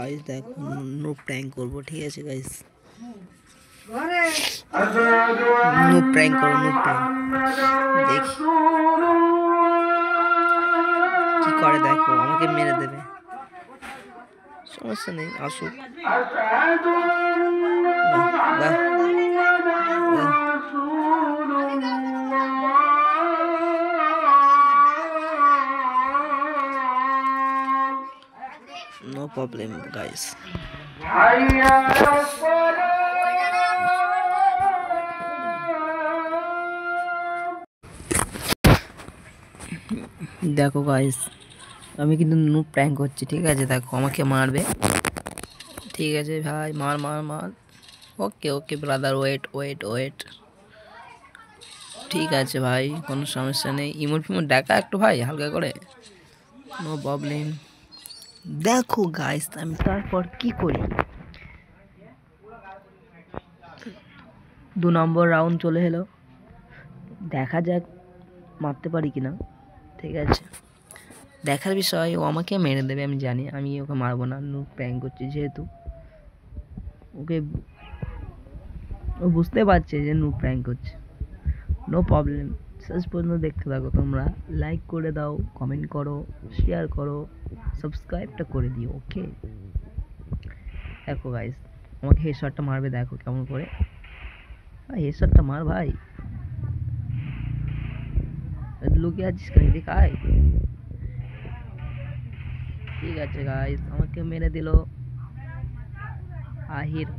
Guys দেখো no prank করবো, ঠিক আছে গাইস, নো প্র্যাঙ্ক করো, নো প্র্যাঙ্ক। দেখি কি করে, দেখো আমাকে মেরে দেবে, সমস্যা নেই, আসুক। No problem, guys. দেখো গাইস, আমি কিন্তু নো প্র্যাঙ্ক করছি, ঠিক আছে। দেখো আমাকে মারবে, ঠিক আছে ভাই, মার মার মার। Okay okay brother, wait wait wait, ঠিক আছে ভাই, কোনো সমস্যা নেই। ইমোট ফিমোট দেখা একটু ভাই হালকা করে, নো প্রবলেম। দেখো গাইস আমি তারপর কি করি, 2 নম্বর রাউন্ড চলে এলো, দেখা যাক মারতে পারি কিনা, ঠিক আছে। দেখার বিষয়, ও আমাকে মেরে দেবে আমি জানি, আমি ওকে মারবো না, নো প্র্যাঙ্ক করছি যেহেতু। ওকে ও বুঝতে পারছে যে নো প্র্যাঙ্ক করছে, নো প্রবলেম। শেষ পর্যন্ত দেখতে থাকো তোমরা, লাইক করে দাও, কমেন্ট করো, শেয়ার করো, সাবস্ক্রাইবটা করে দিও, ওকে। দেখো গাইস আমাকে হেডশটটা মারবে, দেখো কেমন করে, হেডশটটা মার ভাই, লুকিয়ে আছিস কেন, এদিকে আয়। ঠিক আছে গাইস, আমাকে মেরে দিল আহির,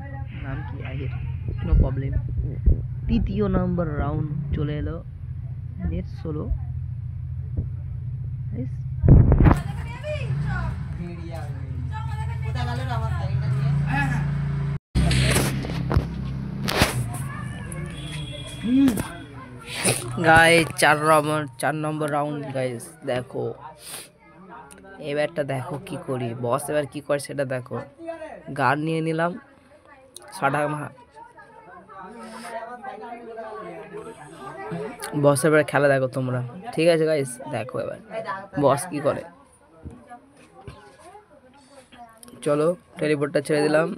নাম কি আহির, নো প্রবলেম। 3য় নম্বর রাউন্ড চলে এলো, নেট সোলো। গাইস 4 নম্বর রাউন্ড গাইস, দেখো এবারটা দেখো কি করি, বস এবার কি করে সেটা দেখো। গান নিয়ে নিলাম, বস এবার খেলা দেখো তোমরা, ঠিক আছে গাইস। দেখো এবার বস কি করে, চলো টেলিপোর্টটা ছেড়ে দিলাম,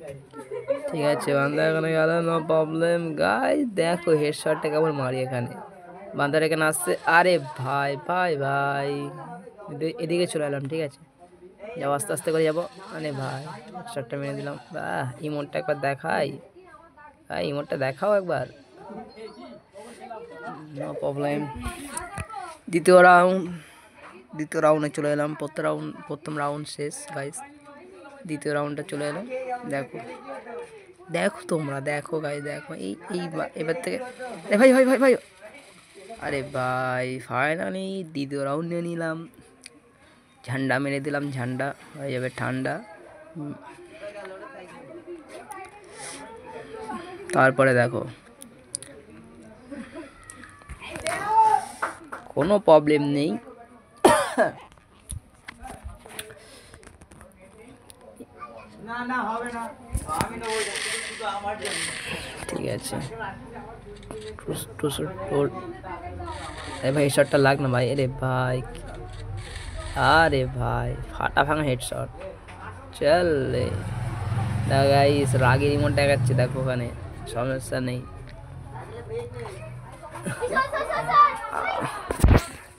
ঠিক আছে। বান্দা এখানে গেল, নো প্রবলেম গাইস। দেখো হেডশটটা কেমন মারি এখানে, বান্দার এখানে আসছে, আরে ভাই ভাই ভাই, এদিকে চলে এলাম, ঠিক আছে, যাবো আস্তে আস্তে করে যাবো। আরে ভাই শটটা মেরে দিলাম, বাহ। ইমোটটা একবার দেখাই ভাই, ইমোটটা দেখাও একবার, নো প্রবলেম। দ্বিতীয় রাউন্ডে চলে এলাম, প্রথম রাউন্ড শেষ গাইস, দ্বিতীয় রাউন্ডটা চলে এলো। দেখো দেখো তোমরা, দেখো গাইস, দেখো এবার থেকে ভাই ভাই ভাই ভাই, আরে ভাই ফাইনালি দ্বিতীয় রাউন্ড নিয়ে নিলাম, ঝান্ডা মেরে দিলাম, ঝান্ডা হয়ে যাবে ঠান্ডা। তারপরে দেখো কোনো প্রবলেম নেই, ঠিক আছে। ভাই হেডশটটা লাগ না ভাই, আরে ভাই, আরে ভাই ফাটা ভাঙা হেডশট, চল রে গাইস। রাগের রিমোট দেখাচ্ছে, দেখো ওখানে, সমস্যা নেই।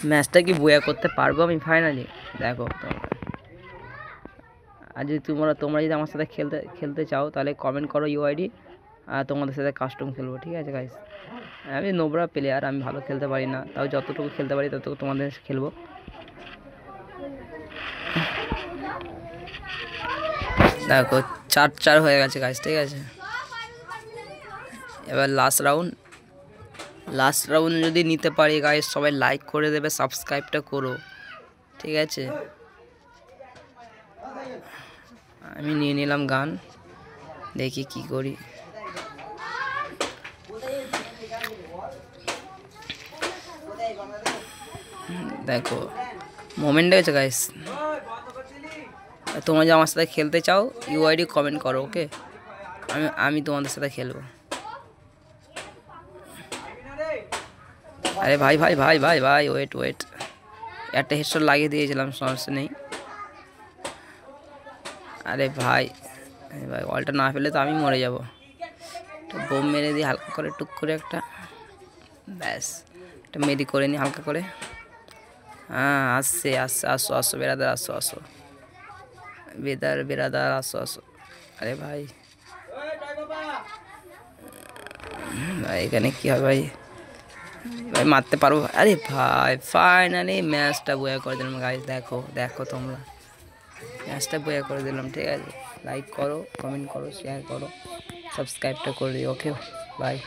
ম্যাচটা কি বয়া করতে পারবো আমি ফাইনালি, দেখো আর যদি তোমরা যদি আমার সাথে খেলতে চাও তাহলে কমেন্ট করো ইউআইডি, আর তোমাদের সাথে কাস্টম খেলবো, ঠিক আছে গাইস। আমি নোবরা প্লেয়ার, আমি ভালো খেলতে পারি না, তাও যতটুকু খেলতে পারি ততটুকু তোমাদের খেলবো। দেখো 4-4 হয়ে গেছে গাইস, ঠিক আছে। এবার লাস্ট রাউন্ড যদি নিতে পারি গাইস, সবাই লাইক করে দেবে, সাবস্ক্রাইবটা করো, ঠিক আছে। আমি নিয়ে নিলাম গান, দেখি কি করি। দেখো মোমেন্ট হয়েছে গাইস, তোমরা যে আমার সাথে খেলতে চাও ইউআইডি কমেন্ট করো, ওকে। আমি তোমাদের সাথে খেলবো। আরে ভাই ভাই ভাই ভাই ভাই, ওয়েট, একটা হেডশট লাগিয়ে দিয়েছিলাম, সমস্যা নেই। আরে ভাই ভাই বলটা না পেলে তো আমি মরে যাব। তো বোম মেরে দিই হালকা করে, টুক করে একটা, ব্যাস একটা মেরি করে নিই হালকা করে। হ্যাঁ আসছে আসছে, আসো আসো বেরাদার, আসো আসো বেরাদার, আসো আসো। আরে ভাই ভাই এখানে কী হয় ভাই, ভাই মারতে পারবো? আরে ভাই ফাইনালি ম্যাচটা বয়া করে দিলাম গাইস। দেখো দেখো তোমরা, ম্যাচটা বয়া করে দিলাম। ঠিক আছে, লাইক করো, কমেন্ট করো, শেয়ার করো, সাবস্ক্রাইবটা করে দিও। Okay bye.